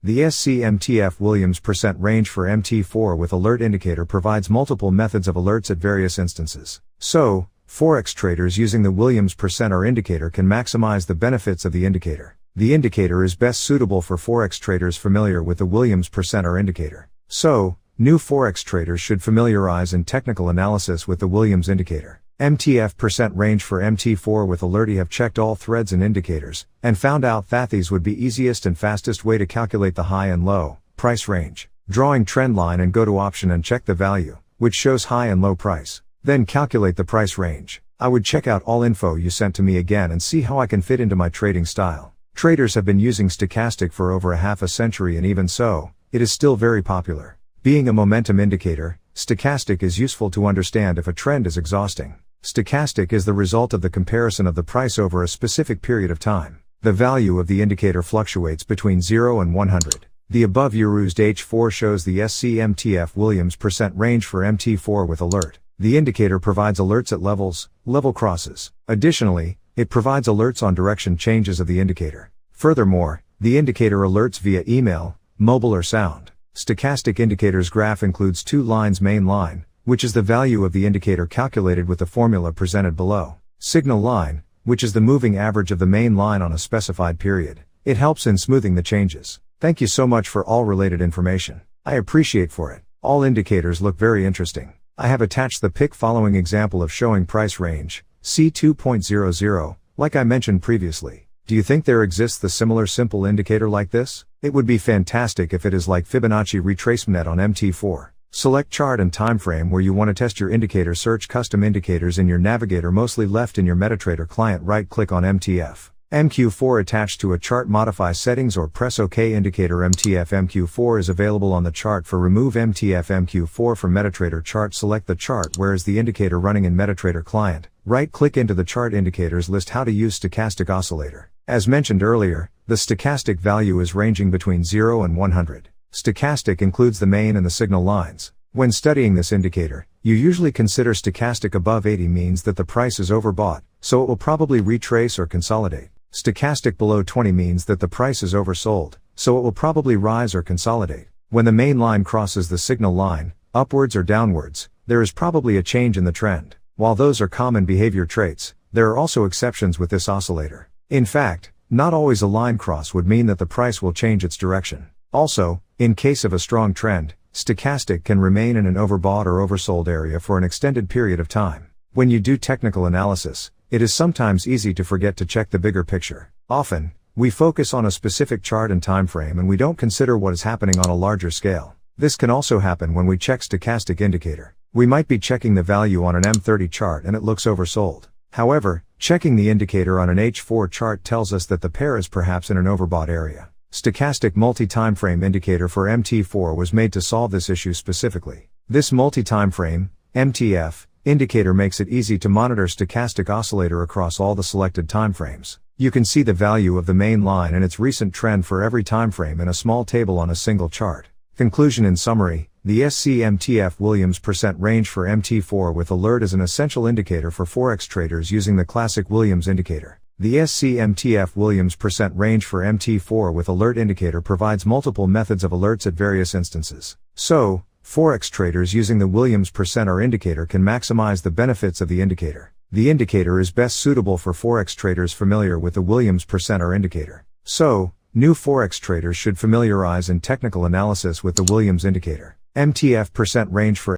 The MTF Williams percent range for MT4 with alert indicator provides multiple methods of alerts at various instances. So, forex traders using the Williams percent R indicator can maximize the benefits of the indicator. The indicator is best suitable for forex traders familiar with the Williams percent R indicator. So, new forex traders should familiarize in technical analysis with the Williams indicator. MTF percent range for MT4 with Alerty have checked all threads and indicators, and found out that these would be easiest and fastest way to calculate the high and low price range. Drawing trend line and go to option and check the value, which shows high and low price. Then calculate the price range. I would check out all info you sent to me again and see how I can fit into my trading style. Traders have been using stochastic for over a half a century, and even so, it is still very popular. Being a momentum indicator, stochastic is useful to understand if a trend is exhausting. Stochastic is the result of the comparison of the price over a specific period of time. The value of the indicator fluctuates between 0 and 100. The above used H4 shows the MTF Williams percent range for MT4 with alert. The indicator provides alerts at levels, level crosses. Additionally, it provides alerts on direction changes of the indicator. Furthermore, the indicator alerts via email, mobile or sound. Stochastic indicators graph includes two lines: main line, which is the value of the indicator calculated with the formula presented below. Signal line, which is the moving average of the main line on a specified period. It helps in smoothing the changes. Thank you so much for all related information. I appreciate for it. All indicators look very interesting. I have attached the pic following example of showing price range, C2.00, like I mentioned previously. Do you think there exists the similar simple indicator like this? It would be fantastic if it is like Fibonacci retracement on MT4. Select chart and time frame where you want to test your indicator. Search custom indicators in your navigator, mostly left in your MetaTrader client. Right click on MTF. MQ4 attached to a chart. Modify settings or press OK. Indicator MTF MQ4 is available on the chart. For remove MTF MQ4 from MetaTrader chart, select the chart where is the indicator running in MetaTrader client. Right click into the chart indicators list. How to use stochastic oscillator. As mentioned earlier, the stochastic value is ranging between 0 and 100. Stochastic includes the main and the signal lines. When studying this indicator, you usually consider stochastic above 80 means that the price is overbought, so it will probably retrace or consolidate. Stochastic below 20 means that the price is oversold, so it will probably rise or consolidate. When the main line crosses the signal line, upwards or downwards, there is probably a change in the trend. While those are common behavior traits, there are also exceptions with this oscillator. In fact, not always a line cross would mean that the price will change its direction. Also, in case of a strong trend, stochastic can remain in an overbought or oversold area for an extended period of time. When you do technical analysis, it is sometimes easy to forget to check the bigger picture. Often, we focus on a specific chart and time frame and we don't consider what is happening on a larger scale. This can also happen when we check stochastic indicator. We might be checking the value on an M30 chart and it looks oversold. However, checking the indicator on an H4 chart tells us that the pair is perhaps in an overbought area. Stochastic multi-time frame indicator for MT4 was made to solve this issue specifically. This multi-time frame, MTF, indicator makes it easy to monitor stochastic oscillator across all the selected time frames. You can see the value of the main line and its recent trend for every time frame in a small table on a single chart. Conclusion. In summary, the MTF Williams percent range for MT4 with alert is an essential indicator for forex traders using the classic Williams indicator. The MTF Williams percent range for MT4 with alert indicator provides multiple methods of alerts at various instances. So, forex traders using the Williams percent R indicator can maximize the benefits of the indicator. The indicator is best suitable for forex traders familiar with the Williams percent R indicator. So, new forex traders should familiarize in technical analysis with the Williams indicator. MTF percent range for